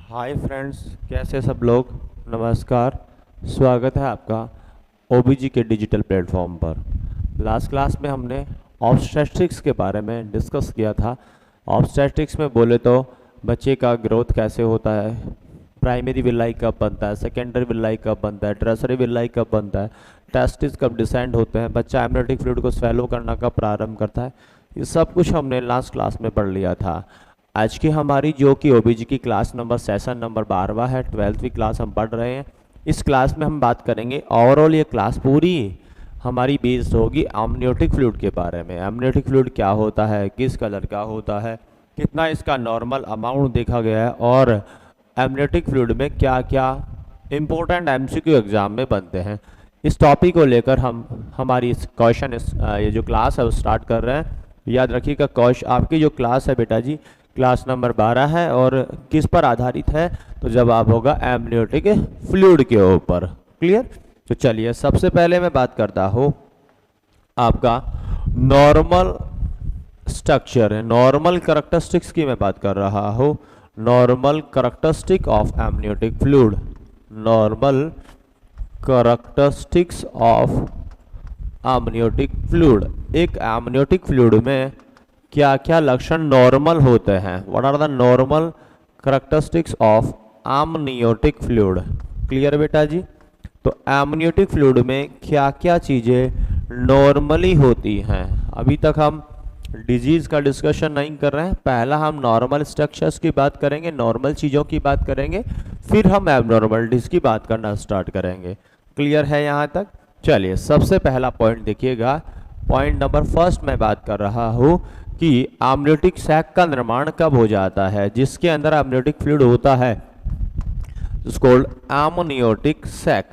Hi friends, कैसे सब लोग। नमस्कार। स्वागत है आपका ओबीजी के डिजिटल प्लेटफॉर्म पर। लास्ट क्लास में हमने ऑब्स्टेट्रिक्स के बारे में डिस्कस किया था। ऑब्स्टेट्रिक्स में बोले तो बच्चे का ग्रोथ कैसे होता है, प्राइमरी विलाई कब बनता है, सेकेंडरी विलाई कब बनता है, टर्सरी विलाई कब बनता है, टेस्टिस कब डिसेंड होते हैं, बच्चा एमनियोटिक फ्लूइड को स्वेलो करना कब प्रारंभ करता है, ये सब कुछ हमने लास्ट क्लास में पढ़ लिया था। आज की हमारी जो कि ओबीजी की क्लास नंबर सेशन नंबर 12वां है, 12वीं क्लास हम पढ़ रहे हैं। इस क्लास में हम बात करेंगे ओवरऑल, ये क्लास पूरी हमारी बेस्ड होगी एमनियोटिक फ्लूइड के बारे में। एमनियोटिक फ्लूइड क्या होता है, किस कलर का होता है, कितना इसका नॉर्मल अमाउंट देखा गया है, और एमनियोटिक फ्लूइड में क्या क्या इम्पोर्टेंट एमसीक्यू एग्जाम में बनते हैं। इस टॉपिक को लेकर हम हमारी इस ये जो क्लास है वो स्टार्ट कर रहे हैं। याद रखिएगा, आपकी जो क्लास है बेटा जी, क्लास नंबर 12 है और किस पर आधारित है, तो जवाब होगा एमनियोटिक फ्लूइड के ऊपर। क्लियर। तो चलिए सबसे पहले मैं बात करता हूँ आपका नॉर्मल स्ट्रक्चर है, नॉर्मल कैरेक्टरिस्टिक्स की मैं बात कर रहा हूँ। Normal characteristic of amniotic fluid, normal characteristics of amniotic fluid. एक एमनियोटिक फ्लूइड में क्या क्या लक्षण नॉर्मल होते हैं, what are the normal characteristics of amniotic fluid. Clear बेटा जी। तो एमनियोटिक फ्लूइड में क्या क्या चीज़ें नॉर्मली होती हैं। अभी तक हम डिजीज़ का डिस्कशन नहीं कर रहे हैं, पहला हम नॉर्मल स्ट्रक्चर्स की बात करेंगे, नॉर्मल चीज़ों की बात करेंगे, फिर हम एबनॉर्मलिटीज़ की बात करना स्टार्ट करेंगे। क्लियर है यहाँ तक। चलिए सबसे पहला पॉइंट देखिएगा, पॉइंट नंबर फर्स्ट मैं बात कर रहा हूँ कि एमनियोटिक सैक का निर्माण कब हो जाता है, जिसके अंदर एमनियोटिक फ्लूइड होता है, called amniotic sac.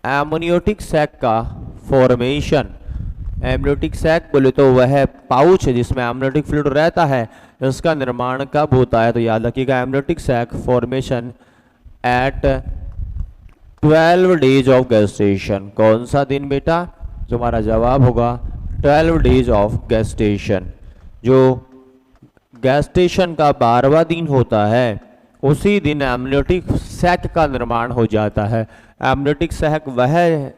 Amniotic sac का फॉर्मेशन, एमनियोटिक सैक बोले तो वह पाउच है जिसमें एमनियोटिक फ्लूइड रहता है, इसका निर्माण कब होता है, तो याद रखिएगा amniotic sac formation at 12 days of gestation. कौन सा दिन बेटा, तुम्हारा जवाब होगा 12 डेज ऑफ गेस्टेशन। जो गेस्टेशन का 12वां दिन होता है उसी दिन एमनियोटिक सैक का निर्माण हो जाता है। एमनियोटिक सैक वह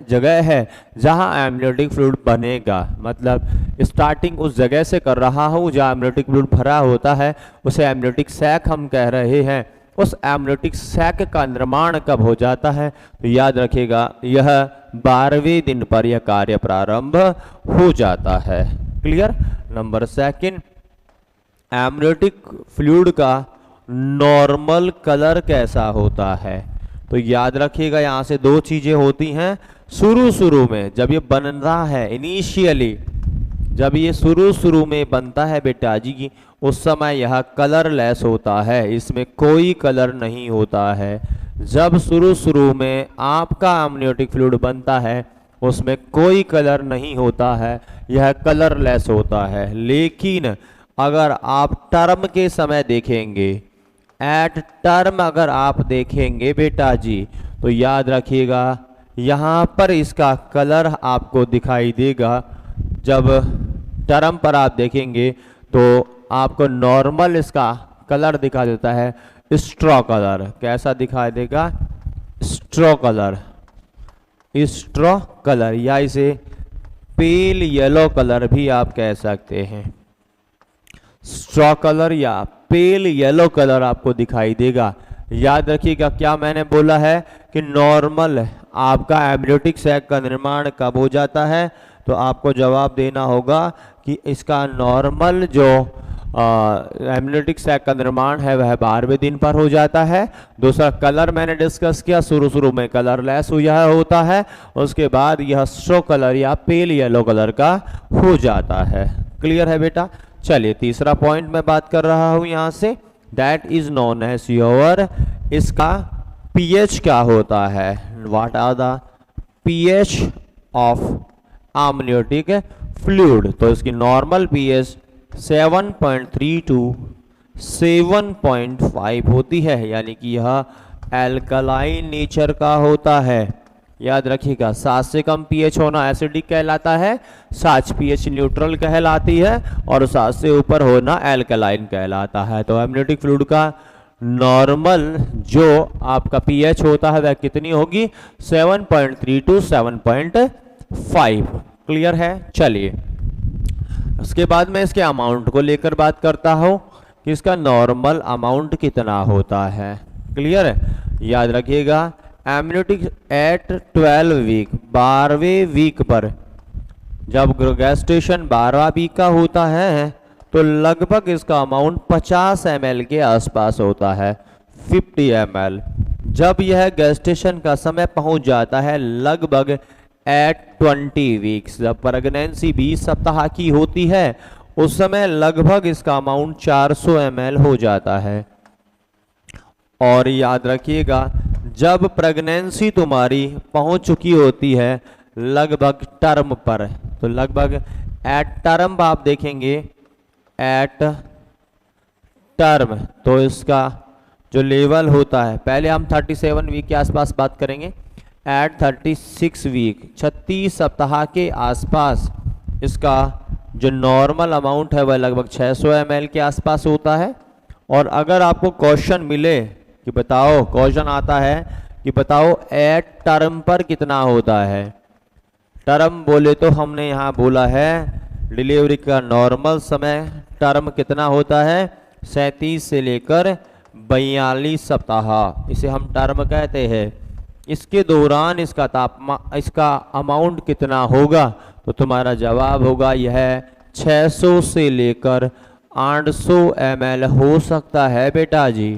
जगह है जहां एमनियोटिक फ्लूइड बनेगा, मतलब स्टार्टिंग उस जगह से कर रहा हूं जहां एमनियोटिक फ्लूइड भरा होता है, उसे एमनियोटिक सैक हम कह रहे हैं। उस एमनियोटिक सैक का निर्माण कब हो जाता है, तो याद रखिएगा यह 12वें दिन पर यह कार्य प्रारंभ हो जाता है। Clear. Number second, amniotic fluid का नॉर्मल कलर कैसा होता है, तो याद रखिएगा यहाँ से दो चीजें होती हैं। शुरू में जब ये बन रहा है, इनिशियली जब ये शुरू में बनता है बेटा जी की, उस समय यह कलरलेस होता है, इसमें कोई कलर नहीं होता है। जब शुरू में आपका एमनियोटिक फ्लूइड बनता है उसमें कोई कलर नहीं होता है, यह कलरलेस होता है। लेकिन अगर आप टर्म के समय देखेंगे, एट टर्म अगर आप देखेंगे बेटा जी, तो याद रखिएगा यहाँ पर इसका कलर आपको दिखाई देगा। जब टर्म पर आप देखेंगे तो आपको नॉर्मल इसका कलर दिखा देता है स्ट्रॉ कलर। कैसा दिखाई देगा, स्ट्रॉ कलर, स्ट्रॉ कलर, या इसे पेल येलो कलर भी आप कह सकते हैं। स्ट्रॉ कलर या पेल येलो कलर आपको दिखाई देगा। याद रखिएगा क्या मैंने बोला है कि नॉर्मल आपका एमनियोटिक सैक का निर्माण कब हो जाता है, तो आपको जवाब देना होगा कि इसका नॉर्मल जो एमनियोटिक सैक का निर्माण है वह 12वें दिन पर हो जाता है। दूसरा कलर मैंने डिस्कस किया, शुरू में कलरलेस यह होता है, उसके बाद यह स्ट्रो कलर या पेल येलो कलर का हो जाता है। क्लियर है बेटा। चलिए तीसरा पॉइंट मैं बात कर रहा हूं यहां से, that is known as your, इसका पीएच क्या होता है, what are the pH of amniotic fluid. तो इसकी नॉर्मल पीएच 7.3 टू 7.5 होती है, यानी कि यह एल्कलाइन नेचर का होता है। याद रखिएगा 7 से कम पीएच होना एसिडिक कहलाता है, 7 पीएच न्यूट्रल कहलाती है, और 7 से ऊपर होना एल्कलाइन कहलाता है। तो एमनियोटिक फ्लूइड का नॉर्मल जो आपका पीएच होता है वह कितनी होगी, 7.3 to 7.5। क्लियर है। चलिए उसके बाद मैं इसके अमाउंट को लेकर बात करता हूं कि इसका नॉर्मल अमाउंट कितना होता है। क्लियर है, याद रखिएगा एमनियोटिक एट 12 वीक, 12वें वीक पर जब गेस्टेशन 12 वीक का होता है तो लगभग इसका अमाउंट 50 ml के आसपास होता है, 50 ml। जब यह गेस्टेशन का समय पहुंच जाता है लगभग एट 20 वीक्स, जब प्रेगनेंसी 20 सप्ताह की होती है उस समय लगभग इसका अमाउंट 400 ml हो जाता है। और याद रखिएगा जब प्रेगनेंसी तुम्हारी पहुंच चुकी होती है लगभग टर्म पर, तो लगभग एट टर्म आप देखेंगे, एट टर्म तो इसका जो लेवल होता है, पहले हम 37 वीक के आसपास बात करेंगे, एट 36 वीक 36 सप्ताह के आसपास इसका जो नॉर्मल अमाउंट है वह लगभग 600 ml के आसपास होता है। और अगर आपको क्वेश्चन मिले कि बताओ, क्वेश्चन आता है कि बताओ एट टर्म पर कितना होता है, टर्म बोले तो हमने यहाँ बोला है डिलीवरी का नॉर्मल समय टर्म कितना होता है, 37 से लेकर 42 सप्ताह, इसे हम टर्म कहते हैं। इसके दौरान इसका तापमान, इसका अमाउंट कितना होगा, तो तुम्हारा जवाब होगा यह 600 से लेकर 800 ml हो सकता है बेटा जी।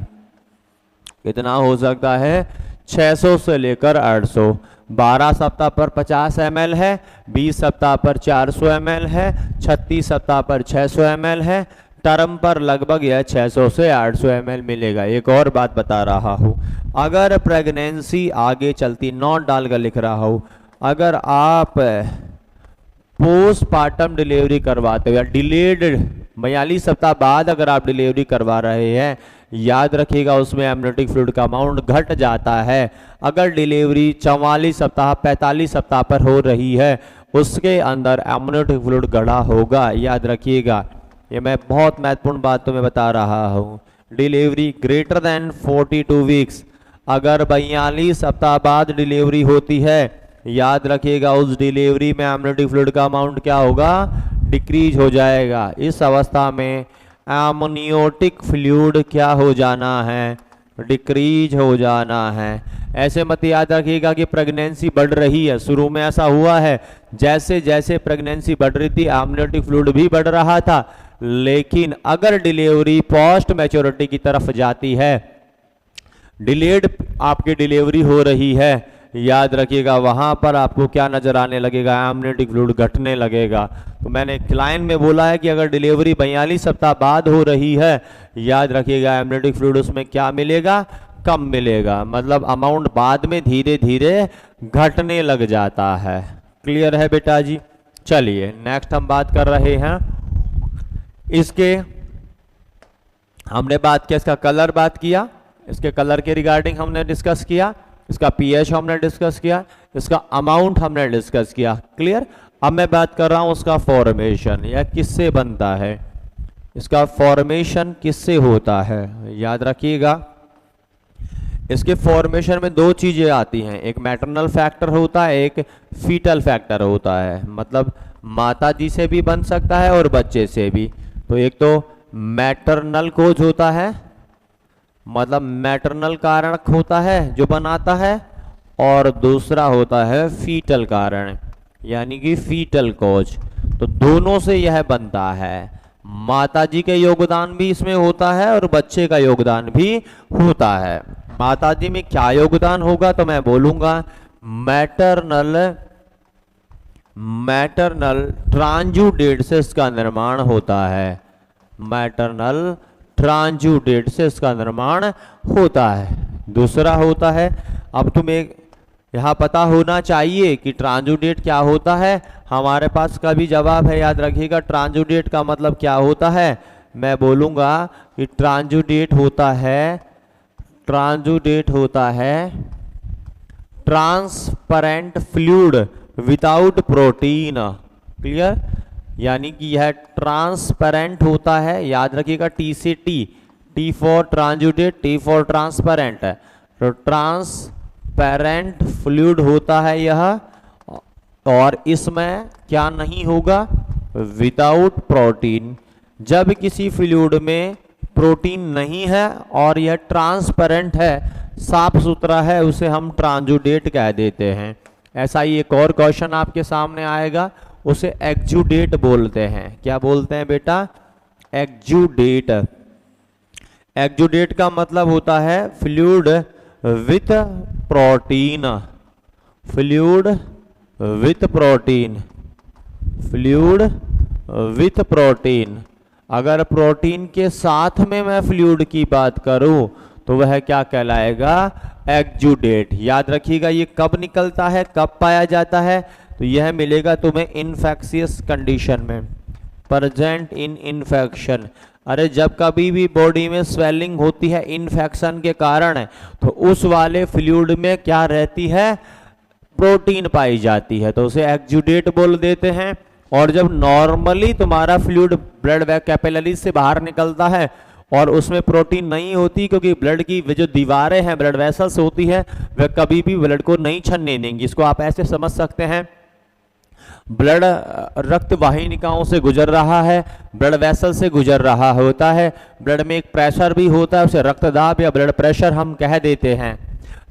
कितना हो सकता है, 600 से लेकर 800। 12 सप्ताह पर 50 ml है, 20 सप्ताह पर 400 ml है, 36 सप्ताह पर 600 ml है, टर्म पर लगभग यह 600 से 800 ml मिलेगा। एक और बात बता रहा हूँ, अगर प्रेगनेंसी आगे चलती, नॉट डालकर लिख रहा हूँ, अगर आप पोस्टमार्टम डिलीवरी करवाते हो या डिलेड 42 सप्ताह बाद अगर आप डिलीवरी करवा रहे हैं, याद रखिएगा उसमें एमनियोटिक फ्लूइड का अमाउंट घट जाता है। अगर डिलीवरी 44 सप्ताह 45 सप्ताह पर हो रही है उसके अंदर एमनियोटिक फ्लूइड गढ़ा होगा, याद रखिएगा। ये मैं बहुत महत्वपूर्ण बात तुम्हें बता रहा हूँ। डिलीवरी ग्रेटर देन 42 वीक्स, अगर 42 सप्ताह बाद डिलीवरी होती है, याद रखिएगा उस डिलीवरी में एमनियोटिक फ्लूइड का अमाउंट क्या होगा, डिक्रीज हो जाएगा। इस अवस्था में एमनियोटिक फ्लूइड क्या हो जाना है, डिक्रीज हो जाना है। ऐसे मत याद रखिएगा कि प्रेगनेंसी बढ़ रही है, शुरू में ऐसा हुआ है, जैसे जैसे प्रेगनेंसी बढ़ रही थी एमनियोटिक फ्लूइड भी बढ़ रहा था। लेकिन अगर डिलीवरी पोस्ट मैच्योरिटी की तरफ जाती है, डिलेड आपकी डिलीवरी हो रही है, याद रखिएगा वहां पर आपको क्या नजर आने लगेगा, एमनियोटिक फ्लूइड घटने लगेगा। तो मैंने क्लाइन में बोला है कि अगर डिलीवरी 42 सप्ताह बाद हो रही है, याद रखिएगा एमनियोटिक फ्लूइड उसमें क्या मिलेगा, कम मिलेगा, मतलब अमाउंट बाद में धीरे धीरे घटने लग जाता है। क्लियर है बेटा जी। चलिए नेक्स्ट हम बात कर रहे हैं इसके, हमने बात किया इसका कलर, बात किया इसके कलर के रिगार्डिंग हमने डिस्कस किया, इसका पीएच हमने डिस्कस किया, इसका अमाउंट हमने डिस्कस किया। क्लियर। अब मैं बात कर रहा हूं उसका फॉर्मेशन, या किससे बनता है, इसका फॉर्मेशन किससे होता है। याद रखिएगा इसके फॉर्मेशन में दो चीजें आती हैं, एक मैटरनल फैक्टर होता है, एक फीटल फैक्टर होता है। मतलब माता जी से भी बन सकता है और बच्चे से भी। तो एक तो मैटरनल कोज होता है, मतलब मैटरनल कारक होता है जो बनाता है, और दूसरा होता है फीटल कारण, यानी कि फीटल कोज। तो दोनों से यह बनता है, माताजी का योगदान भी इसमें होता है और बच्चे का योगदान भी होता है। माताजी में क्या योगदान होगा, तो मैं बोलूंगा मैटरनल ट्रांजुडेट से इसका निर्माण होता है, मैटरनल ट्रांजुडेट से इसका निर्माण होता है। दूसरा होता है, अब तुम्हें यहाँ पता होना चाहिए कि ट्रांजुडेट क्या होता है, हमारे पास का भी जवाब है, याद रखिएगा। ट्रांजुडेट का मतलब क्या होता है, मैं बोलूँगा कि ट्रांजुडेट होता है transparent fluid without protein. Clear. यानी कि यह ट्रांसपेरेंट होता है, याद रखिएगा टी से T, T for transudate, T for transparent है। तो ट्रांसपेरेंट फ्लूइड होता है यह, और इसमें क्या नहीं होगा, विदाउट प्रोटीन। जब किसी फ्लूइड में प्रोटीन नहीं है और यह ट्रांसपेरेंट है, साफ सुथरा है, उसे हम ट्रांजुडेट कह देते हैं। ऐसा ही एक और क्वेश्चन आपके सामने आएगा, उसे एक्जुडेट बोलते हैं। क्या बोलते हैं बेटा, एक्जुडेट। एक्जुडेट का मतलब होता है fluid with protein, fluid with protein, fluid with protein. अगर प्रोटीन के साथ में मैं फ्लूइड की बात करूं तो वह क्या कहलाएगा, एक्जुडेट। याद रखिएगा ये कब निकलता है, कब पाया जाता है, तो यह मिलेगा तुम्हें इन्फेक्शियस कंडीशन में, प्रेजेंट इन इन्फेक्शन। अरे जब कभी भी बॉडी में स्वेलिंग होती है इन्फेक्शन के कारण, तो उस वाले फ्लूइड में क्या रहती है, प्रोटीन पाई जाती है, तो उसे एक्जुडेट बोल देते हैं। और जब नॉर्मली तुम्हारा फ्लूइड ब्लड कैपिलरीज से बाहर निकलता है और उसमें प्रोटीन नहीं होती, क्योंकि ब्लड की जो दीवारें हैं, ब्लड वेसल्स होती है, वह कभी भी ब्लड को नहीं छनने देंगी। इसको आप ऐसे समझ सकते हैं, ब्लड रक्त वाहिनिकाओं से गुजर रहा है, ब्लड वेसल से गुजर रहा होता है, ब्लड में एक प्रेशर भी होता है, उसे रक्तदाब या ब्लड प्रेशर हम कह देते हैं।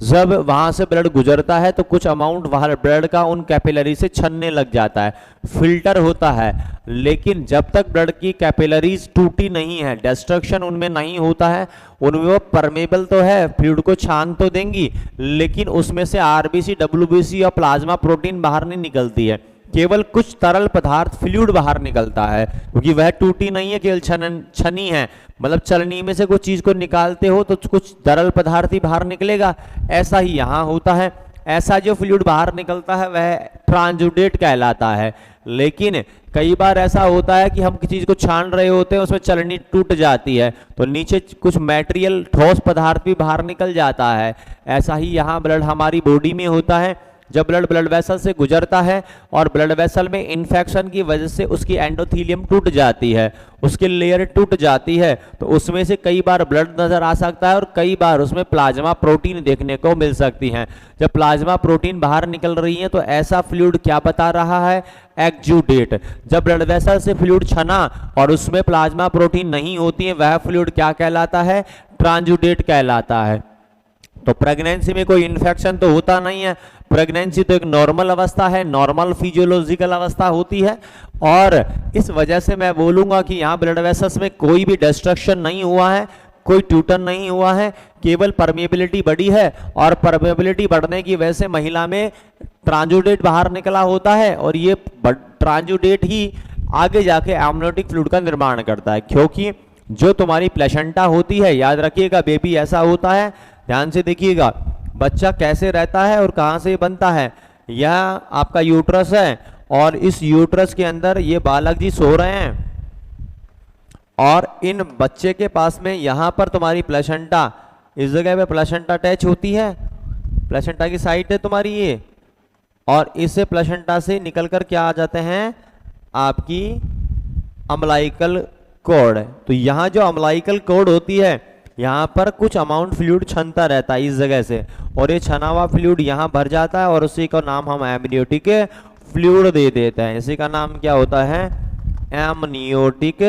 जब वहां से ब्लड गुजरता है तो कुछ अमाउंट वहां ब्लड का उन कैपिलरी से छनने लग जाता है, फिल्टर होता है। लेकिन जब तक ब्लड की कैपिलरीज टूटी नहीं है, डिस्ट्रक्शन उनमें नहीं होता है, उनमें वो परमेबल तो है, फ्लूइड को छान तो देंगी, लेकिन उसमें से आरबीसी, डब्ल्यूबीसी और प्लाज्मा प्रोटीन बाहर नहीं निकलती है। केवल कुछ तरल पदार्थ फ्लूइड बाहर निकलता है, क्योंकि वह टूटी नहीं है, केवल छनी है। मतलब चलनी में से कुछ चीज को निकालते हो तो कुछ तरल पदार्थ ही बाहर निकलेगा, ऐसा ही यहाँ होता है। ऐसा जो फ्लूइड बाहर निकलता है वह ट्रांजुडेट कहलाता है। लेकिन कई बार ऐसा होता है कि हम किसी चीज को छान रहे होते हैं, उसमें चलनी टूट जाती है, तो नीचे कुछ मटेरियल, ठोस पदार्थ भी बाहर निकल जाता है। ऐसा ही यहाँ ब्लड हमारी बॉडी में होता है। जब ब्लड वेसल से गुजरता है और ब्लड वेसल में इन्फेक्शन की वजह से उसकी एंडोथीलियम टूट जाती है, उसकी लेयर टूट जाती है, तो उसमें से कई बार ब्लड नजर आ सकता है और कई बार उसमें प्लाज्मा प्रोटीन देखने को मिल सकती हैं। जब प्लाज्मा प्रोटीन बाहर निकल रही है तो ऐसा फ्लूइड क्या बता रहा है, एक्जुडेट। जब ब्लड वेसल से फ्लूइड छना और उसमें प्लाज्मा प्रोटीन नहीं होती है, वह फ्लूइड क्या कहलाता है, ट्रांजुडेट कहलाता है। तो प्रेगनेंसी में कोई इन्फेक्शन तो होता नहीं है, प्रेगनेंसी तो एक नॉर्मल अवस्था है, नॉर्मल फिजियोलॉजिकल अवस्था होती है, और इस वजह से मैं बोलूंगा कि यहाँ ब्लड वेसल्स में कोई भी डिस्ट्रक्शन नहीं हुआ है, कोई ट्यूटर नहीं हुआ है, केवल परमेबिलिटी बढ़ी है, और परमेबिलिटी बढ़ने की वजह से महिला में ट्रांजुडेट बाहर निकला होता है, और ये ट्रांजुडेट ही आगे जाके एमनियोटिक फ्लूइड का निर्माण करता है। क्योंकि जो तुम्हारी प्लेसेंटा होती है, याद रखिएगा बेबी ऐसा होता है, ध्यान से देखिएगा, बच्चा कैसे रहता है और कहाँ से बनता है। यह आपका यूट्रस है, और इस यूट्रस के अंदर ये बालक जी सो रहे हैं, और इन बच्चे के पास में यहाँ पर तुम्हारी प्लेसेंटा, इस जगह पे प्लेसेंटा अटैच होती है, प्लेसेंटा की साइड है तुम्हारी ये, और इससे प्लेसेंटा से निकलकर क्या आ जाते हैं, आपकी अम्लाइकल कॉर्ड। तो यहाँ जो अम्लाइकल कॉर्ड होती है, यहाँ पर कुछ अमाउंट फ्लूइड छनता रहता है इस जगह से, और ये छना हुआ फ्लूइड यहाँ भर जाता है, और उसी का नाम हम एमनियोटिक फ्लूइड दे देते हैं। इसी का नाम क्या होता है, एमनियोटिक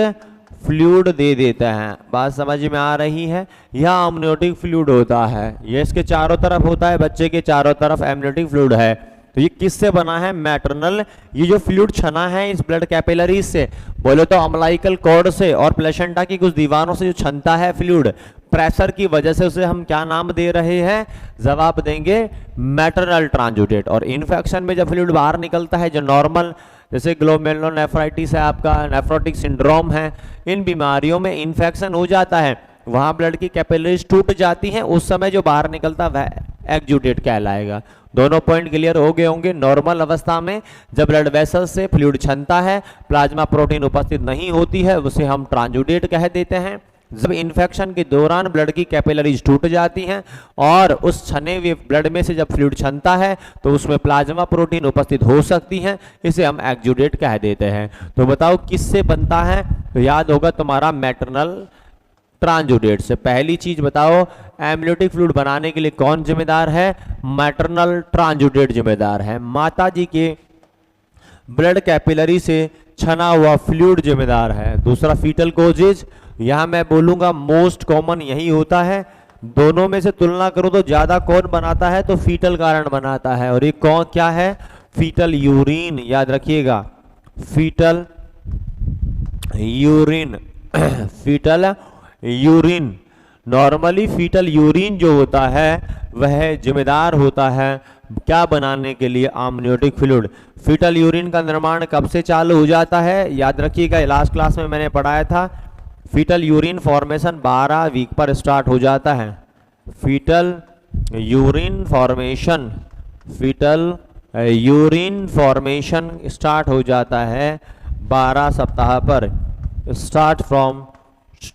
फ्लूइड दे देते हैं। बात समझ में आ रही है, यह एमनियोटिक फ्लूइड होता है, ये इसके चारों तरफ होता है, बच्चे के चारों तरफ एमनियोटिक फ्लूइड है। तो ये किससे बना है, मैटरनल। ये जो फ्लूइड छना है इस ब्लड कैपिलरीज से, बोले तो अम्लाइकल कॉर्ड से और प्लेसेंटा की कुछ दीवारों से जो छनता है फ्लूइड, प्रेशर की वजह से उसे हम क्या नाम दे रहे हैं, जवाब देंगे मैटरनल ट्रांजुडेट। और इन्फेक्शन में जब फ्लूइड बाहर निकलता है, जो नॉर्मल जैसे ग्लोमेरुलोनेफ्राइटिस है, आपका नेफ्रोटिक सिंड्रोम है, इन बीमारियों में इन्फेक्शन हो जाता है, वहां ब्लड की कैपिलरीज टूट जाती हैं, उस समय जो बाहर निकलता है एक्जुडेट कहलाएगा। दोनों पॉइंट क्लियर हो गए होंगे। नॉर्मल अवस्था में जब ब्लड वेसल से फ्लूइड छनता है, प्लाज्मा प्रोटीन उपस्थित नहीं होती है, उसे हम ट्रांजुडेट कह देते हैं। जब इन्फेक्शन के दौरान ब्लड की कैपिलरीज टूट जाती हैं और उस छने हुए ब्लड में से जब फ्लूइड छनता है तो उसमें प्लाज्मा प्रोटीन उपस्थित हो सकती हैं, इसे हम एक्जुडेट कह देते हैं। तो बताओ किससे बनता है, तो याद होगा तुम्हारा मैटरनल ट्रांजुडेट से। पहली चीज बताओ, एमनियोटिक फ्लूइड बनाने के लिए कौन जिम्मेदार है? मैटरनल ट्रांजुडेट जिम्मेदार है। माता जी के ब्लड कैपिलरी से छना हुआ फ्लूइड जिम्मेदार है। दूसरा फीटल कोजेज, यहां मैं बोलूंगा मोस्ट कॉमन यही होता है। दोनों में से तुलना करो तो ज्यादा कौन बनाता है? तो फीटल कारण बनाता है। और ये कौन क्या है? फीटल यूरिन, याद रखिएगा, fetal urine fetal urine. Normally fetal urine जो होता है वह जिम्मेदार होता है क्या बनाने के लिए? आमनियोटिक फ्लूइड। फीटल यूरिन का निर्माण कब से चालू हो जाता है? याद रखिएगा, लास्ट क्लास में मैंने पढ़ाया था, फीटल यूरिन फॉर्मेशन 12 वीक पर स्टार्ट हो जाता है। Fetal urine formation, fetal urine formation start हो जाता है 12 सप्ताह पर, start from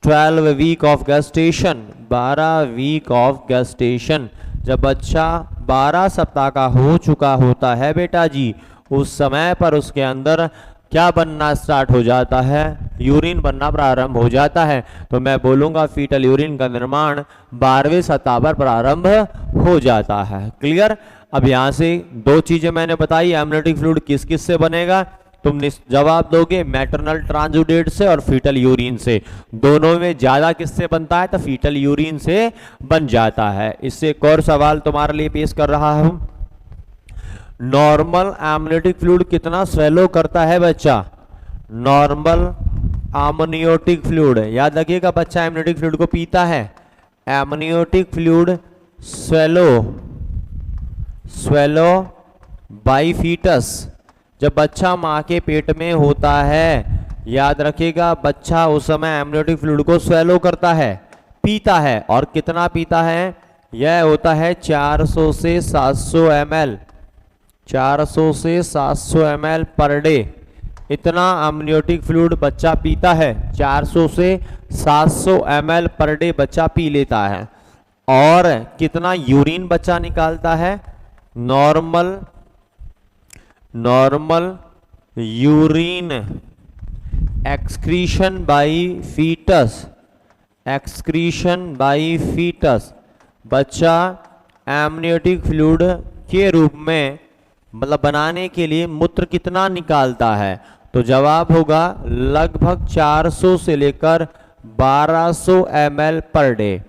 12 week of gestation, 12 week of gestation. जब बच्चा 12 सप्ताह का हो चुका होता है बेटा जी, उस समय पर उसके अंदर क्या बनना स्टार्ट हो जाता है? यूरिन बनना प्रारंभ हो जाता है। तो मैं बोलूंगा फीटल यूरिन का निर्माण 12वें सप्ताह पर प्रारंभ हो जाता है। क्लियर? अब यहां से दो चीजें मैंने बताई, एमनियोटिक फ्लूइड किस किस से बनेगा? तुम जवाब दोगे मैटरनल ट्रांजुडेट से और फीटल यूरिन से। दोनों में ज्यादा किससे बनता है? तो फीटल यूरिन से बन जाता है। इससे एक और सवाल तुम्हारे लिए पेश कर रहा हूं, नॉर्मल एमनियोटिक फ्लूइड कितना स्वेलो करता है बच्चा? नॉर्मल एमनियोटिक फ्लूइड, याद रखिएगा बच्चा एमनियोटिक फ्लूइड को पीता है। Amniotic fluid swallow by fetus, जब बच्चा माँ के पेट में होता है, याद रखिएगा बच्चा उस समय एमनियोटिक फ्लूइड को स्वेलो करता है, पीता है। और कितना पीता है? यह होता है 400 से 700 ml, 400 से 700 ml पर डे। इतना एमनियोटिक फ्लूइड बच्चा पीता है, 400 से 700 ml पर डे बच्चा पी लेता है। और कितना यूरिन बच्चा निकालता है? Normal urine excretion by fetus, excretion by fetus, बच्चा एमनियोटिक फ्लूइड के रूप में मतलब बनाने के लिए मूत्र कितना निकालता है? तो जवाब होगा लगभग 400 से लेकर 1200 ml पर डे।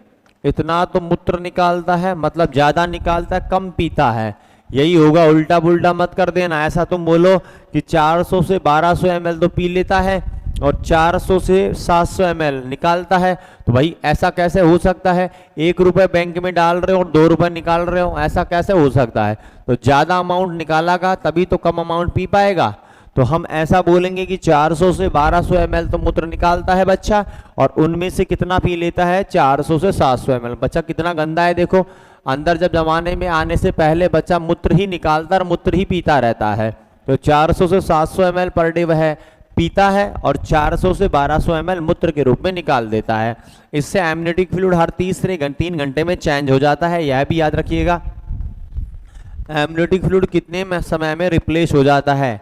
इतना तो मूत्र निकालता है, मतलब ज्यादा निकालता है, कम पीता है। यही होगा, उल्टा पुल्टा मत कर देना। ऐसा तुम बोलो कि 400 से 1200 ml तो पी लेता है और 400 से 700 ml निकालता है, तो भाई ऐसा कैसे हो सकता है? 1 रुपए बैंक में डाल रहे हो और 2 रुपए निकाल रहे हो, ऐसा कैसे हो सकता है? तो ज्यादा अमाउंट निकालेगा तभी तो कम अमाउंट पी पाएगा। तो हम ऐसा बोलेंगे कि 400 से 1200 ml तो मूत्र निकालता है बच्चा, और उनमें से कितना पी लेता है? 400 से 700 ml। बच्चा कितना गंदा है देखो, अंदर जब जमाने में आने से पहले बच्चा मूत्र ही निकालता और मूत्र ही पीता रहता है। तो 400 से 700 ml पर डे वह पीता है और 400 से 1200 ml मूत्र के रूप में निकाल देता है। इससे एमनियोटिक फ्लूइड हर 3 घंटे में चेंज हो जाता है, यह भी याद रखिएगा। एमनियोटिक फ्लूइड कितने समय में रिप्लेस हो जाता है?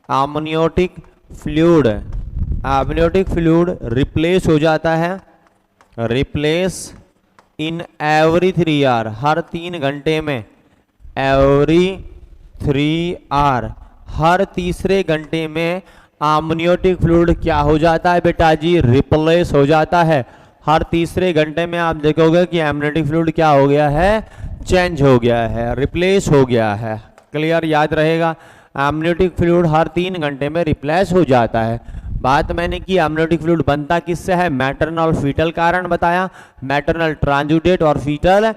एमनियोटिक फ्लूइड रिप्लेस हो जाता है, रिप्लेस इन एवरी 3 आवर, हर 3 घंटे में। एवरी 3 आवर, हर तीसरे घंटे में एमनियोटिक फ्लूइड क्या हो जाता है बेटा जी? रिप्लेस हो जाता है। हर तीसरे घंटे में आप देखोगे कि एमनियोटिक फ्लूइड क्या हो गया है? चेंज हो गया है, रिप्लेस हो गया है। क्लियर? याद रहेगा, एमनियोटिक फ्लूइड हर 3 घंटे में रिप्लेस हो जाता है। बात मैंने की एमनियोटिक फ्लूइड बनता किससे है? मैटरनल और फीटल कारण बताया, मैटरनल ट्रांजुडेट और fetal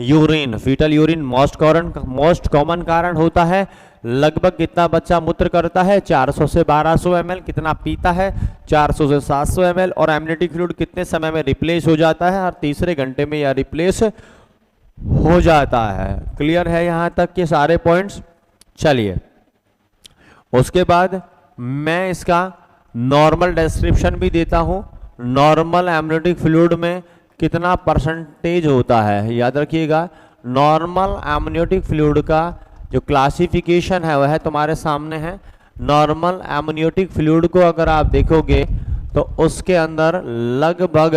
urine. Fetal urine most common कारण होता है। लगभग कितना बच्चा मूत्र करता है? 400 से 1200 ml। कितना पीता है? 400 से 700 ml। और एमनियोटिक फ्लूइड कितने समय में रिप्लेस हो जाता है? हर तीसरे घंटे में यह रिप्लेस हो जाता है। क्लियर है यहाँ तक के सारे पॉइंट्स? चलिए, उसके बाद मैं इसका नॉर्मल डिस्क्रिप्शन भी देता हूं। नॉर्मल एमनियोटिक फ्लूइड में कितना परसेंटेज होता है? याद रखिएगा, नॉर्मल एमनियोटिक फ्लूइड का जो क्लासिफिकेशन है वह तुम्हारे सामने है। नॉर्मल एमनियोटिक फ्लूइड को अगर आप देखोगे तो उसके अंदर लगभग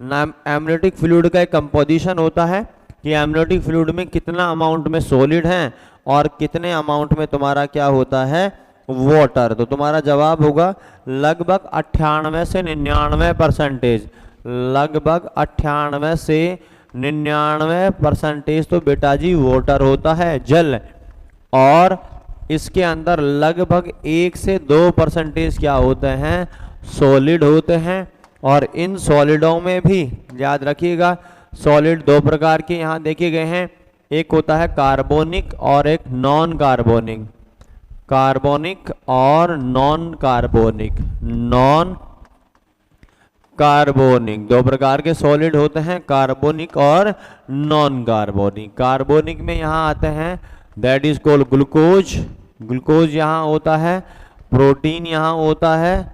एमनियोटिक फ्लूइड का एक कंपोजिशन होता है कि एमनियोटिक फ्लूइड में कितना अमाउंट में सॉलिड है और कितने अमाउंट में तुम्हारा क्या होता है, वाटर। तो तुम्हारा जवाब होगा लगभग 98 से 99%, लगभग 98 से 99% तो बेटा जी वाटर होता है, जल। और इसके अंदर लगभग 1 से 2% क्या होते हैं, सॉलिड होते हैं। और इन सॉलिडों में भी याद रखिएगा सॉलिड दो प्रकार के यहाँ देखे गए हैं, एक होता है कार्बोनिक और एक नॉन कार्बोनिक। कार्बोनिक और नॉन कार्बोनिक, नॉन कार्बोनिक दो प्रकार के सॉलिड होते हैं, कार्बोनिक और नॉन कार्बोनिक। कार्बोनिक में यहाँ आते हैं that is called glucose, glucose यहाँ होता है, प्रोटीन यहाँ होता है,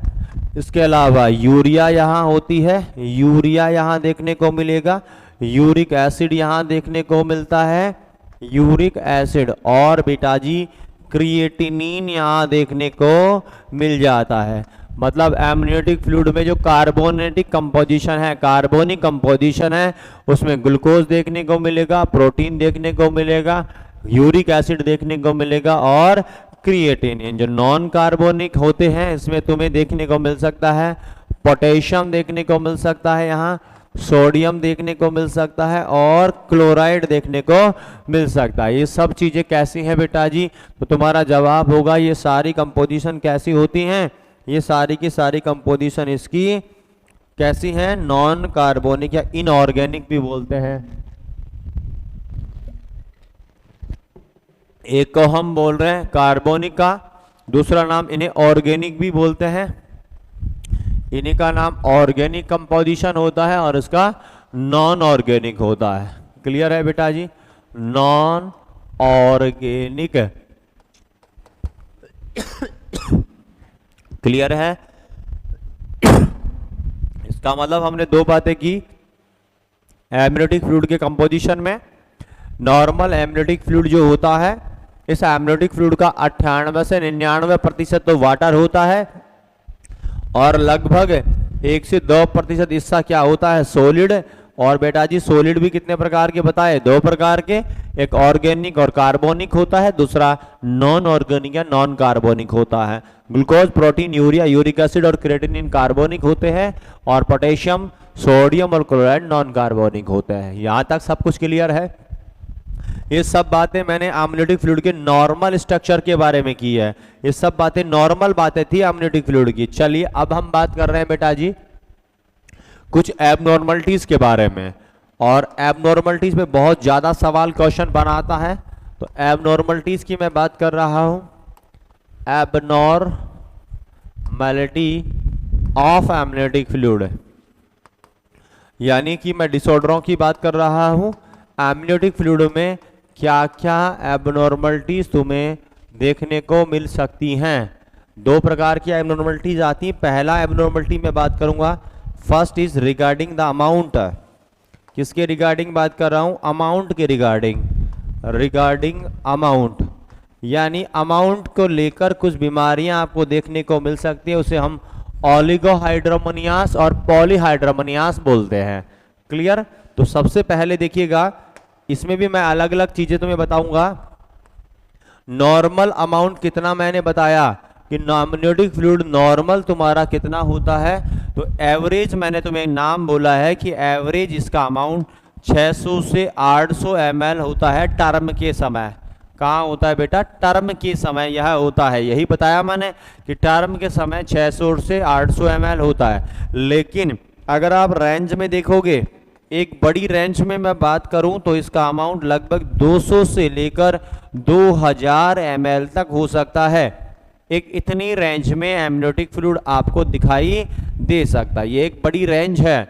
इसके अलावा यूरिया यहाँ होती है, यूरिया यहाँ देखने को मिलेगा, यूरिक एसिड यहाँ देखने को मिलता है, यूरिक एसिड, और बेटा जी क्रिएटिनिन यहाँ देखने को मिल जाता है। मतलब एमनियोटिक फ्लूइड में जो कार्बोनेटिक कंपोजिशन है, कार्बोनिक कंपोजिशन है, उसमें ग्लूकोज देखने को मिलेगा, प्रोटीन देखने को मिलेगा, यूरिक एसिड देखने को मिलेगा और क्रिएटिनिन। जो नॉन कार्बोनिक होते हैं इसमें तुम्हें देखने को मिल सकता है पोटेशियम देखने को मिल सकता है, यहाँ सोडियम देखने को मिल सकता है और क्लोराइड देखने को मिल सकता है। ये सब चीजें कैसी हैं बेटा जी, तो तुम्हारा जवाब होगा ये सारी कंपोजिशन कैसी होती हैं, ये सारी की सारी कंपोजिशन इसकी कैसी हैं, नॉन कार्बोनिक या इनऑर्गेनिक भी बोलते हैं। एक को हम बोल रहे हैं कार्बोनिक का, दूसरा नाम इन्हें ऑर्गेनिक भी बोलते हैं, इन्हीं का नाम ऑर्गेनिक कंपोजिशन होता है और इसका नॉन ऑर्गेनिक होता है। क्लियर है बेटा जी, नॉन ऑर्गेनिक, क्लियर है। इसका मतलब हमने दो बातें की एमनियोटिक फ्लूइड के कंपोजिशन में। नॉर्मल एमनियोटिक फ्लूइड जो होता है, इस एमनियोटिक फ्लूइड का 98 से 99% तो वाटर होता है और लगभग 1 से 2% हिस्सा क्या होता है, सॉलिड। और बेटा जी सॉलिड भी कितने प्रकार के बताए, दो प्रकार के, एक ऑर्गेनिक और कार्बोनिक होता है, दूसरा नॉन ऑर्गेनिक या नॉन कार्बोनिक होता है। Glucose, protein, urea, uric acid और क्रिएटिनिन कार्बोनिक होते हैं और पोटेशियम, सोडियम और क्लोराइड नॉन कार्बोनिक होते हैं। यहां तक सब कुछ क्लियर है। ये सब बातें मैंने एमनियोटिक फ्लूइड के नॉर्मल स्ट्रक्चर के बारे में की है, ये सब बातें नॉर्मल बातें थी एमनियोटिक फ्लूइड की। चलिए अब हम बात कर रहे हैं बेटा जी कुछ एबनॉर्मलिटीज के बारे में, और एबनॉर्मलिटीज में बहुत ज्यादा सवाल क्वेश्चन बनाता है। तो एबनॉर्मलिटीज की मैं बात कर रहा हूं, एबनॉर्मलिटी ऑफ एमनियोटिक फ्लूइड, यानी कि मैं डिसऑर्डरों की बात कर रहा हूं। एमनियोटिक फ्लूइड में क्या क्या एबनॉर्मलिटीज तुम्हें देखने को मिल सकती हैं। दो प्रकार की एबनॉर्मलिटीज आती हैं। पहला एबनॉर्मलिटी में बात करूंगा, first is regarding the amount. किसके रिगार्डिंग बात कर रहा हूं, अमाउंट के रिगार्डिंग, रिगार्डिंग अमाउंट, यानी अमाउंट को लेकर कुछ बीमारियां आपको देखने को मिल सकती है, उसे हम ओलिगोहाइड्रोमोनियास और पॉलीहाइड्रोमोनियास बोलते हैं। क्लियर। तो सबसे पहले देखिएगा, इसमें भी मैं अलग अलग चीजें तुम्हें बताऊंगा। नॉर्मल अमाउंट कितना मैंने बताया कि एमनियोटिक फ्लूइड नॉर्मल तुम्हारा कितना होता है, तो एवरेज मैंने तुम्हें नाम बोला है कि एवरेज इसका अमाउंट 600 से 800 ml होता है टर्म के समय। कहाँ होता है बेटा, टर्म के समय यह होता है, यही बताया मैंने कि टर्म के समय 600 से 800 ml होता है। लेकिन अगर आप रेंज में देखोगे, एक बड़ी रेंज में मैं बात करूं तो इसका अमाउंट लगभग 200 से लेकर 2000 ml तक हो सकता है। एक इतनी रेंज में एमनियोटिक फ्लूइड आपको दिखाई दे सकता है। ये एक बड़ी रेंज है,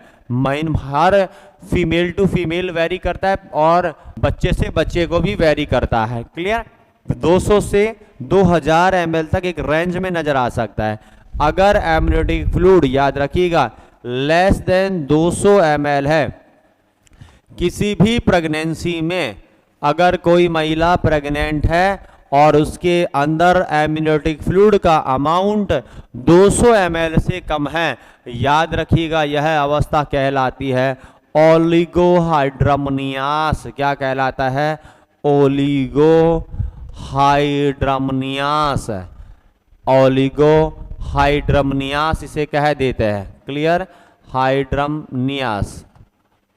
हर फीमेल टू फीमेल वेरी करता है और बच्चे से बच्चे को भी वेरी करता है। क्लियर। 200 से 2000 ml तक एक रेंज में नजर आ सकता है। अगर एमनियोटिक फ्लूइड याद रखिएगा लेस देन 200 ml है, किसी भी प्रेगनेंसी में अगर कोई महिला प्रेग्नेंट है और उसके अंदर एमनियोटिक फ्लूइड का अमाउंट 200 ml से कम है, याद रखिएगा यह अवस्था कहलाती है ओलिगोहाइड्रमनियास। क्या कहलाता है? ओलिगोहाइड्रमनियास। ओलिगोहाइड्रमनियास इसे कह देते हैं। क्लियर? हाइड्रमनियास,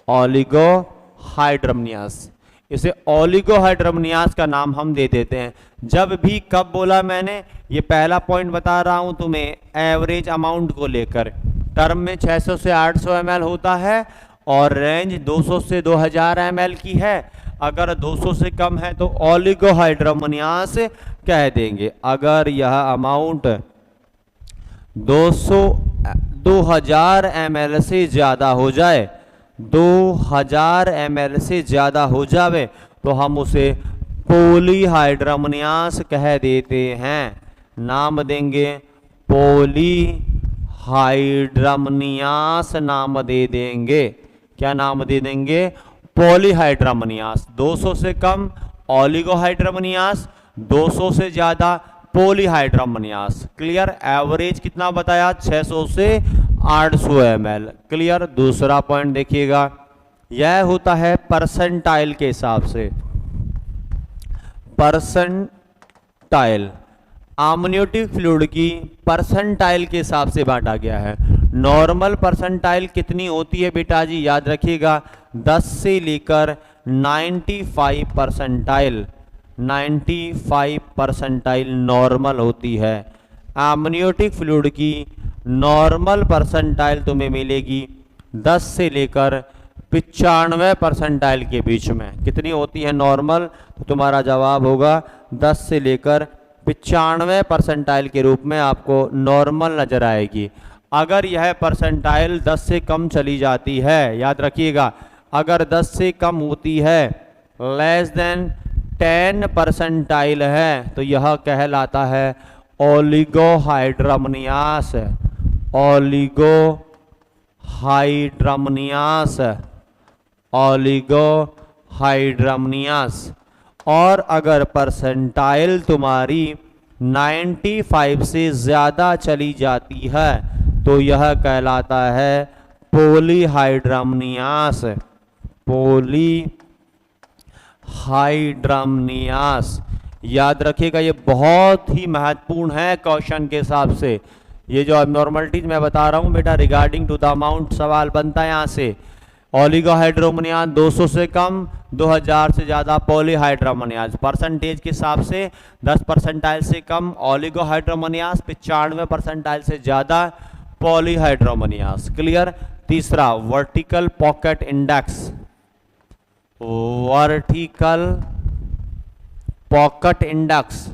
ओलिगोहाइड्रमनियास, इसे ओलिगोहाइड्रमनियास का नाम हम दे देते हैं। जब भी, कब बोला मैंने, ये पहला पॉइंट बता रहा हूं तुम्हें एवरेज अमाउंट को लेकर। टर्म में 600 से 800 ml होता है और रेंज 200 से 2000 ml की है। अगर 200 से कम है तो ओलिगोहाइड्रमनियास कह देंगे। अगर यह अमाउंट 2000 ml से ज़्यादा हो जाए, 2000 ml से ज़्यादा हो जावे तो हम उसे पॉलीहाइड्रमनियास कह देते हैं। नाम देंगे पॉलीहाइड्रमनियास, नाम दे देंगे। क्या नाम दे देंगे? पॉलीहाइड्रमनियास। 200 से कम ओलिगोहाइड्रमनियास, 200 से ज़्यादा पॉलीहाइड्रमनियास। क्लियर? एवरेज कितना बताया? 600 से 800 ml। क्लियर? दूसरा पॉइंट देखिएगा, यह होता है परसेंटाइल के हिसाब से। परसेंटाइल एमनियोटिक फ्लूइड की परसेंटाइल के हिसाब से बांटा गया है। नॉर्मल परसेंटाइल कितनी होती है बेटा जी? याद रखिएगा 10 से लेकर 95 परसेंटाइल, 95 परसेंटाइल नॉर्मल होती है। एमनियोटिक फ्लूइड की नॉर्मल परसेंटाइल तुम्हें मिलेगी 10 से लेकर 95 परसेंटाइल के बीच में। कितनी होती है नॉर्मल? तो तुम्हारा जवाब होगा 10 से लेकर 95 परसेंटाइल के रूप में आपको नॉर्मल नजर आएगी। अगर यह परसेंटाइल 10 से कम चली जाती है, याद रखिएगा, अगर 10 से कम होती है, लेस देन 10 परसेंटाइल है, तो यह कहलाता है ओलिगोहाइड्रमनियास। ओलिगोहाइड्रमनियास, ओलिगोहाइड्रमनियास। और अगर परसेंटाइल तुम्हारी 95 से ज़्यादा चली जाती है तो यह कहलाता है पॉलीहाइड्रमनियास। पॉलीहाइड्रमनियास, याद रखिएगा ये बहुत ही महत्वपूर्ण है क्वेश्चन के हिसाब से। ये जो एबनॉर्मलिटीज मैं बता रहा हूँ बेटा रिगार्डिंग टू द अमाउंट, सवाल बनता है यहाँ से। ओलिगोहाइड्रमनियास 200 से कम, 2000 से ज़्यादा पॉलीहाइड्रमनियास। परसेंटेज के हिसाब से 10 परसेंटाइल से कम ओलिगोहाइड्रमनियास, 95 परसेंटाइल से ज़्यादा पॉलीहाइड्रमनियास। क्लियर? तीसरा vertical pocket index. Vertical pocket index,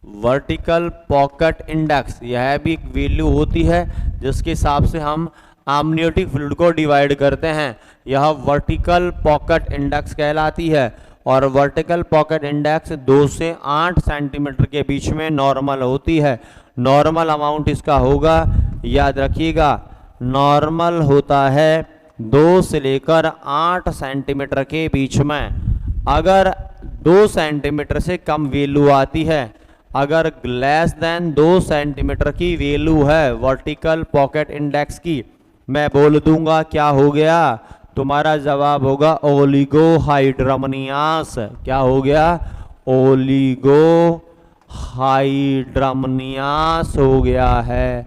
vertical pocket index, यह भी एक वैल्यू होती है जिसके हिसाब से हम एमनियोटिक फ्लूइड को डिवाइड करते हैं। यह वर्टिकल पॉकेट इंडेक्स कहलाती है और वर्टिकल पॉकेट इंडेक्स 2 से 8 सेंटीमीटर के बीच में नॉर्मल होती है। नॉर्मल अमाउंट इसका होगा, याद रखिएगा, नॉर्मल होता है 2 से लेकर 8 सेंटीमीटर के बीच में। अगर 2 सेंटीमीटर से कम वैल्यू आती है, अगर लेस देन 2 सेंटीमीटर की वैल्यू है वर्टिकल पॉकेट इंडेक्स की, मैं बोल दूंगा क्या हो गया, तुम्हारा जवाब होगा ओलिगोहाइड्रमनियास। क्या हो गया? ओलिगोहाइड्रमनियास हो गया है।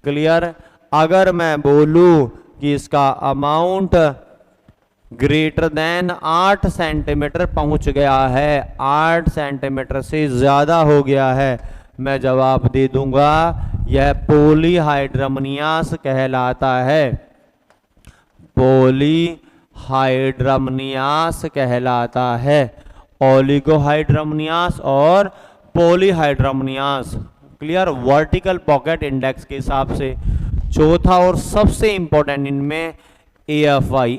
क्लियर? अगर मैं बोलूं कि इसका अमाउंट ग्रेटर देन 8 सेंटीमीटर पहुंच गया है, 8 सेंटीमीटर से ज़्यादा हो गया है, मैं जवाब दे दूंगा यह पॉलीहाइड्रमनियास कहलाता है। पॉलीहाइड्रमनियास कहलाता है। ओलिगोहाइड्रमनियास और पॉलीहाइड्रमनियास। क्लियर? वर्टिकल पॉकेट इंडेक्स के हिसाब से। चौथा और सबसे इंपॉर्टेंट इनमें AFI,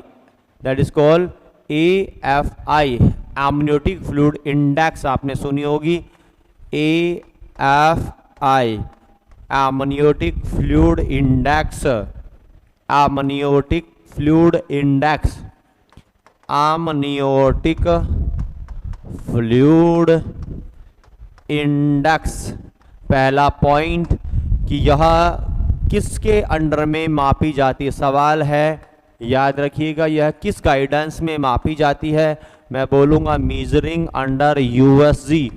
that is called AFI, amniotic fluid index, आपने सुनी होगी। AFI, amniotic fluid index, amniotic fluid index, amniotic fluid index. पहला पॉइंट कि यह किसके अंडर में मापी जाती है, सवाल है, याद रखिएगा यह किस गाइडेंस में मापी जाती है। मैं बोलूँगा मीजरिंग अंडर यूएसजी,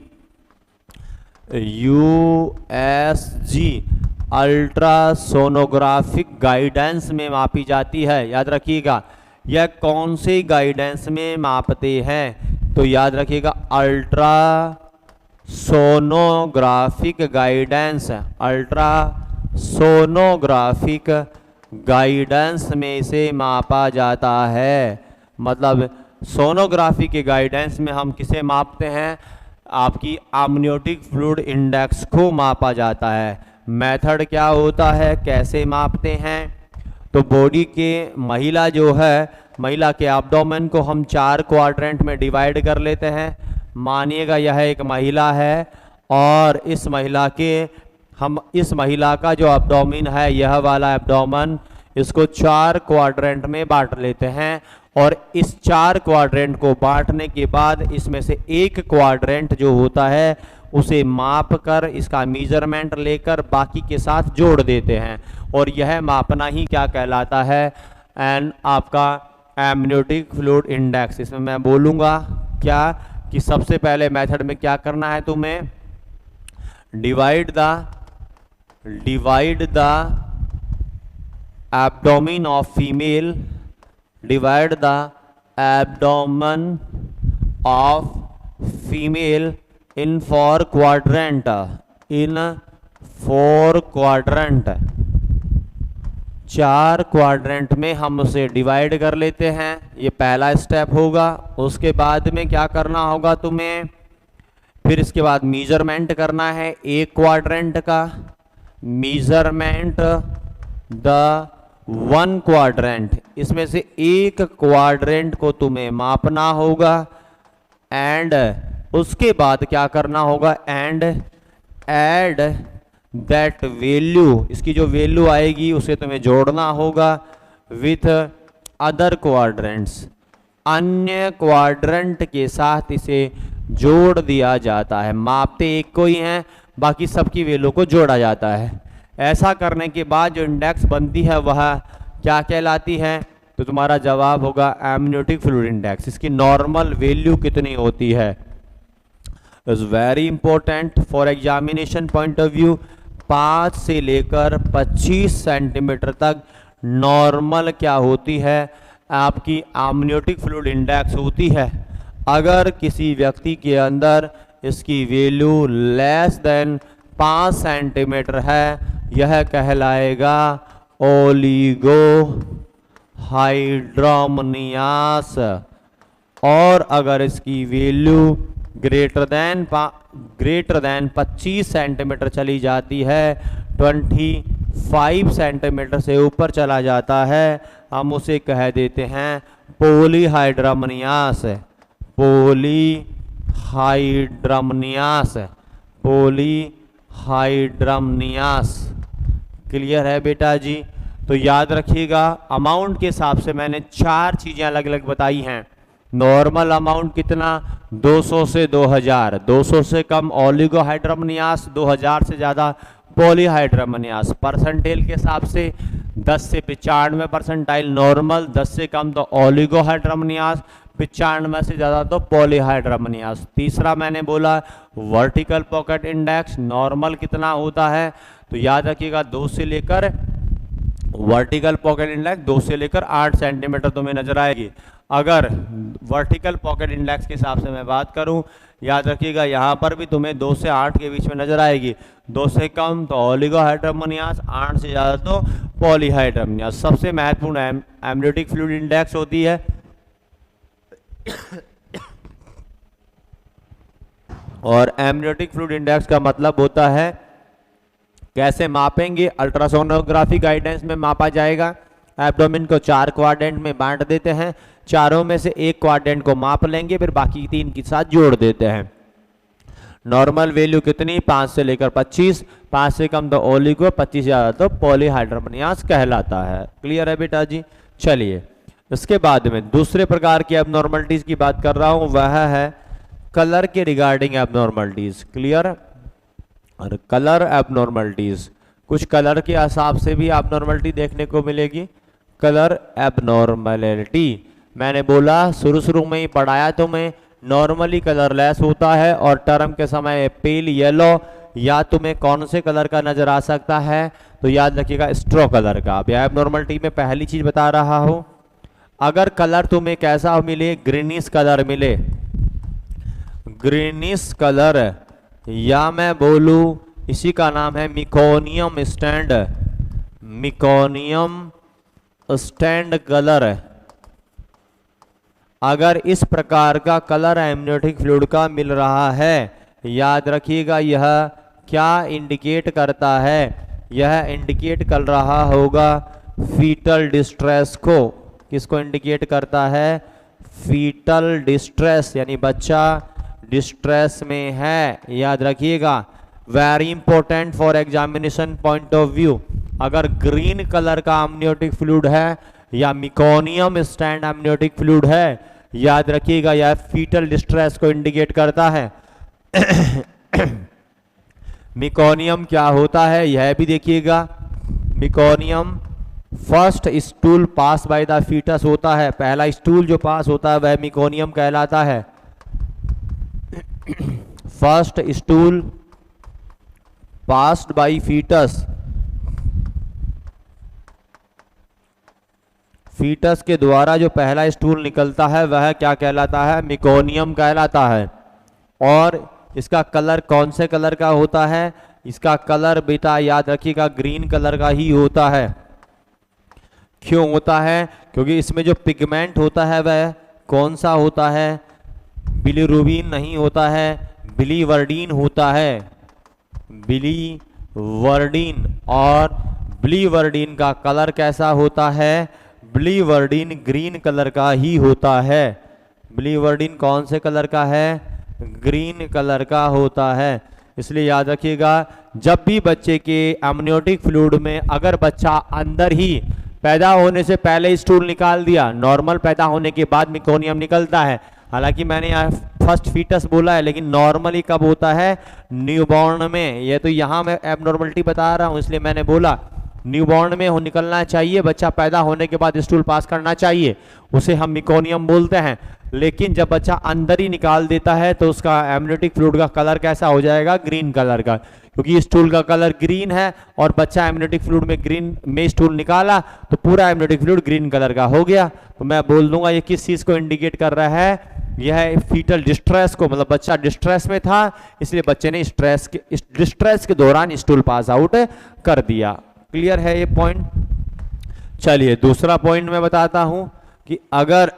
अल्ट्रासोनोग्राफिक गाइडेंस में मापी जाती है। याद रखिएगा यह कौन से गाइडेंस में मापते हैं, तो याद रखिएगा अल्ट्रासोनोग्राफिक गाइडेंस, अल्ट्रासोनोग्राफिक गाइडेंस में से मापा जाता है। मतलब सोनोग्राफी के गाइडेंस में हम किसे मापते हैं, आपकी आमनियोटिक फ्लूइड इंडेक्स को मापा जाता है। मेथड क्या होता है, कैसे मापते हैं, तो बॉडी के महिला जो है, महिला के एब्डोमेन को हम 4 क्वाड्रेंट में डिवाइड कर लेते हैं। मानिएगा यह एक महिला है और इस महिला का जो एब्डोमेन है, यह वाला एब्डोमेन, इसको 4 क्वाड्रेंट में बांट लेते हैं और इस 4 क्वाड्रेंट को बांटने के बाद इसमें से एक क्वाड्रेंट जो होता है उसे माप कर इसका मेजरमेंट लेकर बाकी के साथ जोड़ देते हैं और यह मापना ही क्या कहलाता है, एंड आपका एमनियोटिक फ्लूइड इंडेक्स। इसमें मैं बोलूँगा क्या कि सबसे पहले मेथड में क्या करना है तुम्हें, divide the abdomen of female, divide the abdomen of female in 4 quadrant, in 4 quadrant, 4 quadrant में हम उसे डिवाइड कर लेते हैं। ये पहला स्टेप होगा। उसके बाद में क्या करना होगा तुम्हें, फिर इसके बाद मेजरमेंट करना है एक क्वाड्रेंट का, मेजरमेंट द 1 क्वाड्रेंट, इसमें से एक क्वाड्रेंट को तुम्हें मापना होगा। एंड उसके बाद क्या करना होगा, एंड ऐड दैट वैल्यू, इसकी जो वैल्यू आएगी उसे तुम्हें जोड़ना होगा विथ अदर क्वाड्रेंट्स, अन्य क्वाड्रेंट के साथ इसे जोड़ दिया जाता है। मापते एक को ही हैं, बाकी सबकी वैल्यू को जोड़ा जाता है। ऐसा करने के बाद जो इंडेक्स बनती है वह क्या कहलाती है, तो तुम्हारा जवाब होगा एमनियोटिक फ्लूइड इंडेक्स। इसकी नॉर्मल वैल्यू कितनी होती है, is very important for examination point of view. 5 से लेकर 25 सेंटीमीटर तक नॉर्मल क्या होती है, आपकी एमनियोटिक फ्लूइड इंडेक्स होती है। अगर किसी व्यक्ति के अंदर इसकी वैल्यू लेस देन 5 सेंटीमीटर है, यह कहलाएगा ओलिगो हाइड्रोमनियास। और अगर इसकी वैल्यू ग्रेटर देन 25 सेंटीमीटर चली जाती है, 25 सेंटीमीटर से ऊपर चला जाता है, हम उसे कह देते हैं पॉलीहाइड्रोमनियास, पॉलीहाइड्रोमनियास। क्लियर है बेटा जी। तो याद रखिएगा अमाउंट के हिसाब से मैंने 4 चीज़ें अलग अलग बताई हैं। नॉर्मल अमाउंट कितना, 200 से 2000, 200 से कम ओलिगोहाइड्रोमनियास, 2000 से ज़्यादा पॉलीहाइड्रोमनियास। परसेंटेज के हिसाब से 10 से 95 परसेंटाइल नॉर्मल, 10 से कम तो ओलिगोहाइड्रोमनियास, 95 से ज़्यादा तो पॉलीहाइड्रोमनियास। तीसरा मैंने बोला वर्टिकल पॉकेट इंडेक्स, नॉर्मल कितना होता है, तो याद रखिएगा 2 से लेकर वर्टिकल पॉकेट इंडेक्स 2 से लेकर 8 सेंटीमीटर तुम्हें नजर आएगी। अगर वर्टिकल पॉकेट इंडेक्स के हिसाब से मैं बात करूं, याद रखिएगा यहाँ पर भी तुम्हें 2 से 8 के बीच में नजर आएगी। 2 से कम तो ओलिगोहाइड्रोमनियास, 8 से ज़्यादा तो पॉलीहाइड्रोमनियास। सबसे महत्वपूर्ण एमनियोटिक फ्लूइड इंडेक्स होती है और एमनियोटिक फ्लूइड इंडेक्स का मतलब होता है कैसे मापेंगे, अल्ट्रासोनोग्राफी गाइडेंस में मापा जाएगा। एब्डोमेन को 4 क्वाड्रेंट में बांट देते हैं, चारों में से एक क्वाड्रेंट को माप लेंगे, फिर बाकी 3 के साथ जोड़ देते हैं। नॉर्मल वैल्यू कितनी, 5 से लेकर 25, 5 से कम तो ओलिगो, 25 से ज़्यादा तो पॉलीहाइड्रोमनियास कहलाता है। क्लियर है बेटा जी। चलिए इसके बाद में दूसरे प्रकार की एबनॉर्मलिटीज की बात कर रहा हूँ, वह है कलर के रिगार्डिंग एबनॉर्मलिटीज, क्लियर। और कलर एबनॉर्मलिटीज, कुछ कलर के हिसाब से भी एबनॉर्मलिटी देखने को मिलेगी। कलर एबनॉर्मलिटी मैंने बोला शुरू में ही पढ़ाया तो मैं, नॉर्मली कलरलेस होता है और टर्म के समय पेल येलो या तुम्हें कौन से कलर का नजर आ सकता है, तो याद रखिएगा स्ट्रॉ कलर का। अब एबनॉर्मलिटी में पहली चीज बता रहा हूं, अगर कलर तुम्हें कैसा मिले, ग्रीनिश कलर मिले, ग्रीनिश कलर, या मैं बोलूं इसी का नाम है meconium stand, meconium stand colour. अगर इस प्रकार का कलर एमनियोटिक फ्लूइड का मिल रहा है, याद रखिएगा यह क्या इंडिकेट करता है, यह इंडिकेट कर रहा होगा फीटल डिस्ट्रेस को। किसको इंडिकेट करता है? फीटल डिस्ट्रेस, यानी बच्चा डिस्ट्रेस में है, याद रखिएगा। Very important for examination point of view. अगर ग्रीन कलर का एमनियोटिक फ्लूइड है या मिकोनियम स्टैंड एमनियोटिक फ्लूइड है, याद रखिएगा यह फीटल डिस्ट्रेस को इंडिकेट करता है। मिकोनियम क्या होता है यह भी देखिएगा। Meconium first stool pass by the fetus होता है, पहला स्टूल जो पास होता है वह मिकोनियम कहलाता है। First stool passed by fetus, fetus के द्वारा जो पहला स्टूल निकलता है वह क्या कहलाता है? मिकोनियम कहलाता है। और इसका कलर कौन से कलर का होता है? इसका कलर बेटा याद रखिएगा ग्रीन कलर का ही होता है। क्यों होता है? क्योंकि इसमें जो पिगमेंट होता है वह कौन सा होता है? बिलीरुबिन नहीं होता है, बिलीवर्डिन होता है, बिलीवर्डिन। और बिलीवर्डिन का कलर कैसा होता है? बिलीवर्डिन ग्रीन कलर का ही होता है। बिलीवर्डिन कौन से कलर का है? ग्रीन कलर का होता है। इसलिए याद रखिएगा जब भी बच्चे के एमनियोटिक फ्लूइड में अगर बच्चा अंदर ही पैदा होने से पहले स्टूल निकाल दिया, नॉर्मल पैदा होने के बाद मिकोनियम निकलता है। हालांकि मैंने यहाँ फर्स्ट फीटस बोला है, लेकिन नॉर्मली कब होता है? न्यूबॉर्न में। ये तो यहाँ मैं एबनॉर्मलिटी बता रहा हूँ इसलिए मैंने बोला न्यूबॉर्न में निकलना चाहिए, बच्चा पैदा होने के बाद स्टूल पास करना चाहिए, उसे हम मिकोनियम बोलते हैं। लेकिन जब बच्चा अंदर ही निकाल देता है तो उसका एमनियोटिक फ्लूइड का कलर कैसा हो जाएगा? ग्रीन कलर का, क्योंकि स्टूल का कलर ग्रीन है और बच्चा एमनियोटिक फ्लूइड में ग्रीन में स्टूल निकाला तो पूरा एमनियोटिक फ्लूइड ग्रीन कलर का हो गया। तो मैं बोल दूंगा ये किस चीज को इंडिकेट कर रहा है? यह फीटल डिस्ट्रेस को, मतलब बच्चा डिस्ट्रेस में था इसलिए बच्चे ने डिस्ट्रेस के दौरान स्टूल पास आउट कर दिया। क्लियर है ये पॉइंट? चलिए दूसरा पॉइंट मैं बताता हूं कि अगर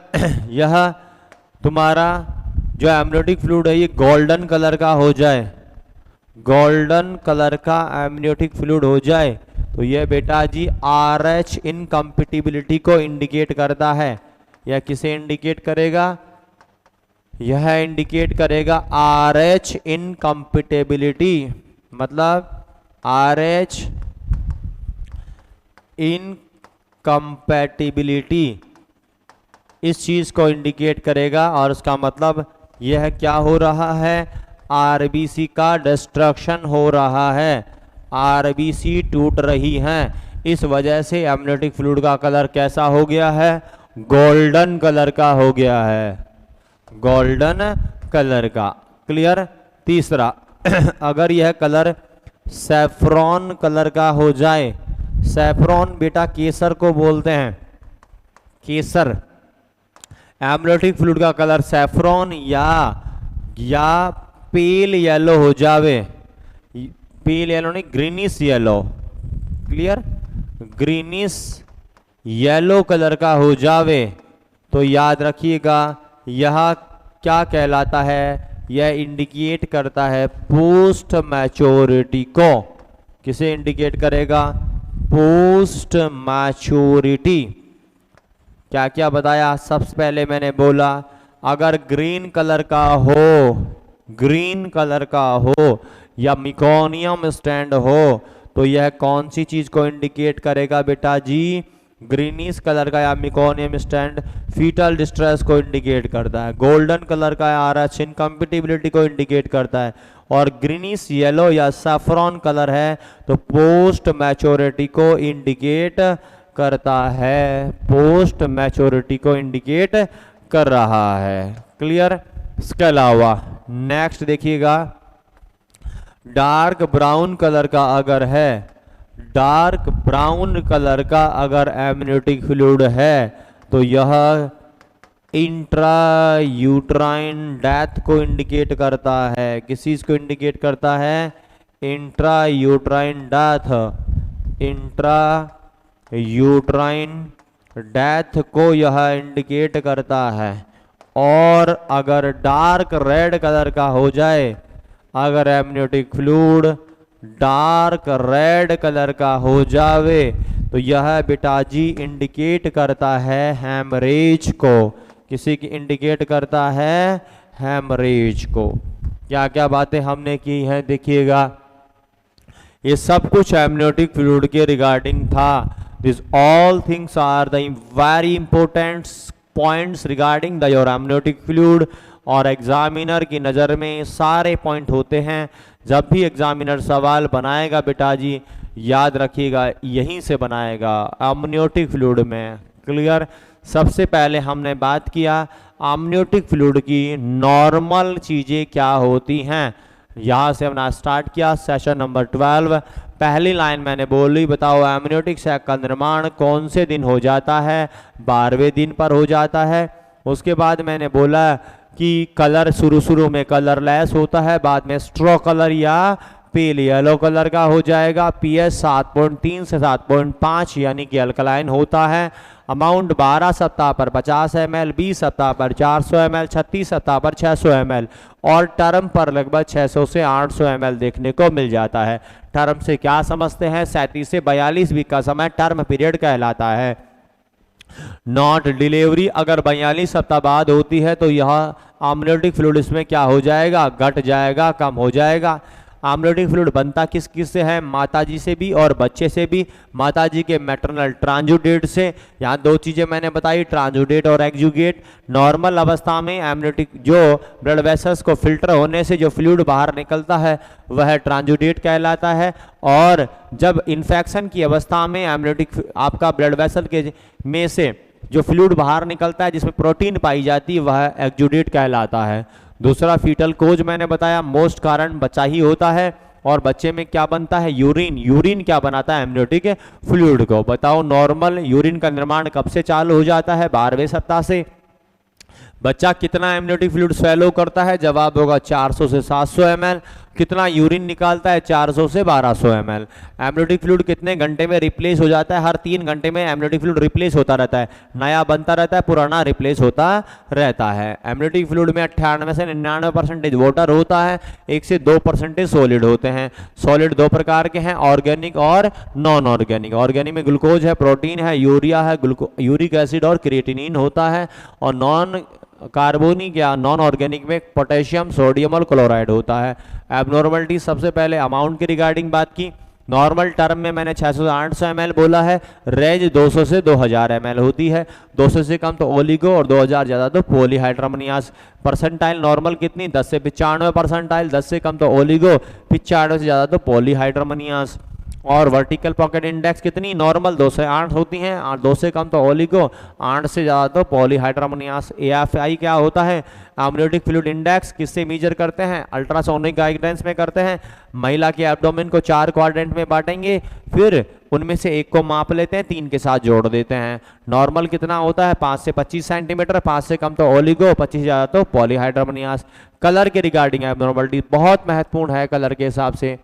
यह तुम्हारा जो एमनियोटिक फ्लूइड है ये गोल्डन कलर का हो जाए, गोल्डन कलर का एमनियोटिक फ्लूइड हो जाए तो यह बेटा जी RH इनकम्पैटिबिलिटी को इंडिकेट करता है। यह किसे इंडिकेट करेगा? यह इंडिकेट करेगा RH इनकम्पैटिबिलिटी, मतलब RH इनकम्पैटिबिलिटी इस चीज को इंडिकेट करेगा। और उसका मतलब यह क्या हो रहा है? RBC का डिस्ट्रक्शन हो रहा है, RBC टूट रही हैं, इस वजह से एमनियोटिक फ्लूइड का कलर कैसा हो गया है? गोल्डन कलर का हो गया है, गोल्डन कलर का। क्लियर? तीसरा अगर यह कलर सैफ्रॉन कलर का हो जाए, सैफ्रॉन बेटा केसर को बोलते हैं, केसर। एमनियोटिक फ्लूइड का कलर सैफ्रॉन या पेल येलो हो जावे, पेल येलो नहीं greenish yellow, clear? Greenish yellow colour का हो जावे तो याद रखिएगा यह क्या कहलाता है? यह इंडिकेट करता है पोस्ट मैच्योरिटी को। किसे इंडिकेट करेगा? Post maturity. क्या क्या बताया? सबसे पहले मैंने बोला अगर ग्रीन कलर का हो, ग्रीन कलर का हो या मिकोनियम स्टैंड हो तो यह कौन सी चीज को इंडिकेट करेगा बेटा जी? ग्रीनिश कलर का या मिकोनियम स्टैंड फीटल डिस्ट्रेस को इंडिकेट करता है। गोल्डन कलर का RH इनकम्पिटिबिलिटी को इंडिकेट करता है। और ग्रीनिश येलो या सैफरॉन कलर है तो पोस्ट मैच्योरिटी को इंडिकेट करता है, पोस्ट मैच्योरिटी को इंडिकेट कर रहा है। क्लियर। इसके अलावा नेक्स्ट देखिएगा, डार्क ब्राउन कलर का अगर है, डार्क ब्राउन कलर का अगर एमनियोटिक फ्लूइड है तो यह इंट्रा यूट्राइन डेथ को इंडिकेट करता है। किस चीज को इंडिकेट करता है? Intra uterine death, intra uterine death को यह इंडिकेट करता है। और अगर डार्क रेड कलर का हो जाए, अगर amniotic fluid dark red colour का हो जावे तो यह बेटा जी इंडिकेट करता है हैमरेज को। किसी की इंडिकेट करता है? हैमरेज को। क्या क्या बातें हमने की हैं देखिएगा, ये सब कुछ एमनियोटिक फ्लूइड के रिगार्डिंग था। This all things are the very important points regarding the your amniotic fluid. और एग्जामिनर की नज़र में सारे पॉइंट होते हैं। जब भी एग्जामिनर सवाल बनाएगा बेटा जी याद रखिएगा यहीं से बनाएगा, एमनियोटिक फ्लूइड में। क्लियर। सबसे पहले हमने बात किया एमनियोटिक फ्लूइड की नॉर्मल चीज़ें क्या होती हैं, यहाँ से हमने स्टार्ट किया सेशन नंबर 12। पहली लाइन मैंने बोली, बताओ एमनियोटिक सैक का निर्माण कौन से दिन हो जाता है? 12वें दिन पर हो जाता है। उसके बाद मैंने बोला कि कलर शुरू में कलरलेस होता है, बाद में स्ट्रॉ कलर या पेल येलो कलर का हो जाएगा। पीएच 7.3 से 7.5 यानी कि अल्कलाइन होता है। अमाउंट 12 सप्ताह पर 50 ml, 20 सप्ताह पर 400 ml, 36 सप्ताह पर 600 ml और टर्म पर लगभग 600 से 800 ml देखने को मिल जाता है। टर्म से क्या समझते हैं? 37 से 42 वीक का समय टर्म पीरियड कहलाता है। नॉट डिलीवरी अगर 42 सप्ताह बाद होती है तो यह एमनियोटिक फ्लूइड इसमें क्या हो जाएगा? घट जाएगा, कम हो जाएगा। एमनियोटिक फ्लूइड बनता किस किस से है? माताजी से भी और बच्चे से भी। माताजी के मैटरनल ट्रांजुडेट से। यहाँ दो चीज़ें मैंने बताई, ट्रांजुडेट और एक्जुगेट। नॉर्मल अवस्था में एमनियोटिक जो ब्लड वेसल्स को फिल्टर होने से जो फ्लूइड बाहर निकलता है वह ट्रांजुडेट कहलाता है। और जब इन्फेक्शन की अवस्था में एमनियोटिक आपका ब्लड वेसल के में से जो फ्लूइड बाहर निकलता है जिसमें प्रोटीन पाई जाती है वह एक्जुडेट कहलाता है। दूसरा फीटल कोज मैंने बताया, मोस्ट कारण बच्चा ही होता है। और बच्चे में क्या बनता है? यूरिन। यूरिन क्या बनाता है? एमनियोटिक फ्लूइड को। बताओ नॉर्मल यूरिन का निर्माण कब से चालू हो जाता है? 12वें सप्ताह से। बच्चा कितना एमनियोटिक फ्लूइड स्वेलो करता है? जवाब होगा 400 से 700 ml। कितना यूरिन निकालता है? 400 से 1200 ml। एमनियोटिक फ्लूइड कितने घंटे में रिप्लेस हो जाता है? हर 3 घंटे में एमनियोटिक फ्लूइड रिप्लेस होता रहता है। नया बनता रहता है, पुराना रिप्लेस होता रहता है। एमनियोटिक फ्लूइड में 98 से 99% वाटर होता है, 1 से 2% सॉलिड होते हैं। सॉलिड दो प्रकार के हैं, ऑर्गेनिक और नॉन ऑर्गेनिक। ऑर्गेनिक में ग्लूकोज है, प्रोटीन है, यूरिया है, यूरिक एसिड और क्रिएटिनिन होता है। और नॉन कार्बोनिक या नॉन ऑर्गेनिक में पोटेशियम, सोडियम और क्लोराइड होता है। एबनॉर्मलिटी सबसे पहले अमाउंट की रिगार्डिंग बात की। नॉर्मल टर्म में मैंने 600 से 800 ml बोला है। रेंज 200 से 2000 ml होती है। 200 से कम तो ओलिगो और 2000 ज़्यादा तो पॉलीहाइड्रोमनियास। परसेंटाइल नॉर्मल कितनी? 10 से 95 परसेंटाइल। 10 से कम तो ओलिगो, 95 से ज़्यादा तो पॉलीहाइड्रोमनियास। और वर्टिकल पॉकेट इंडेक्स कितनी? नॉर्मल 2 से 8 होती हैं। 2 से कम तो ओलिगो, 8 से ज़्यादा तो पॉलीहाइड्रोमनियास। AFI क्या होता है? Amniotic fluid index. किससे मेजर करते हैं? अल्ट्रासोनिक गाइडेंस में करते हैं। महिला के एब्डोमेन को 4 क्वाड्रेंट में बांटेंगे, फिर उनमें से एक को माप लेते हैं, 3 के साथ जोड़ देते हैं। नॉर्मल कितना होता है? 5 से 25 सेंटीमीटर। 5 से कम तो ओलिगो, 25 से ज़्यादा तो पॉलीहाइड्रोमनियास। कलर के रिगार्डिंग एबनॉर्मलिटी बहुत महत्वपूर्ण है कलर के हिसाब से।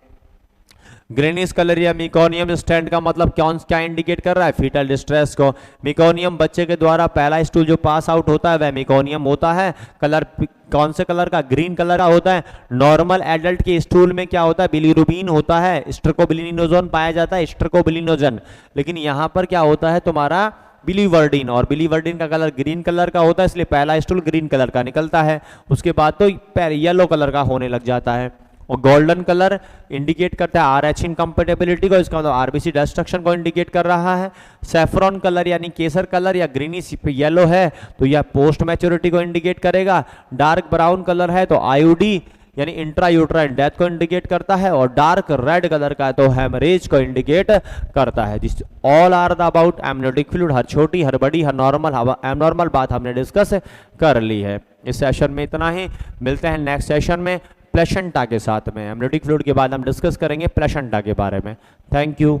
ग्रेनिश कलर या मिकोनियम स्टैंड का मतलब क्या इंडिकेट कर रहा है? फीटल डिस्ट्रेस को। मिकोनियम बच्चे के द्वारा पहला स्टूल जो पास आउट होता है वह मिकोनियम होता है। कलर कौन से कलर का? ग्रीन कलर का होता है। नॉर्मल एडल्ट के स्टूल में क्या होता है? बिलीरुबिन होता है, स्ट्रेकोबिलिनोजन पाया जाता है, स्ट्रेकोबिलिनोजन। लेकिन यहाँ पर क्या होता है तुम्हारा? बिलीवर्डिन। और बिलीवर्डिन का कलर ग्रीन कलर का होता है, इसलिए पहला स्टूल ग्रीन कलर का निकलता है। उसके बाद तो येलो कलर का होने लग जाता है। और गोल्डन कलर इंडिकेट करता है RH इनकम्पेटेबिलिटी को, इसका मतलब RBC डिस्ट्रक्शन को इंडिकेट कर रहा है। सैफरॉन कलर यानी केसर कलर या ग्रीनिश येलो है तो यह पोस्ट मैच्योरिटी को इंडिकेट करेगा। डार्क ब्राउन कलर है तो IUD यानी इंट्रा यूट्राइन डेथ को इंडिकेट करता है, और डार्क रेड कलर का है तो हेमरेज को इंडिकेट करता है। This all are the about amniotic fluid. हर छोटी, हर बड़ी, हर नॉर्मल, हर एबनॉर्मल बात हमने डिस्कस कर ली है। इस सेशन में इतना ही, मिलते हैं नेक्स्ट सेशन में प्लेसेंटा के साथ में। एमनियोटिक फ्लूइड के बाद हम डिस्कस करेंगे प्लेसेंटा के बारे में। Thank you.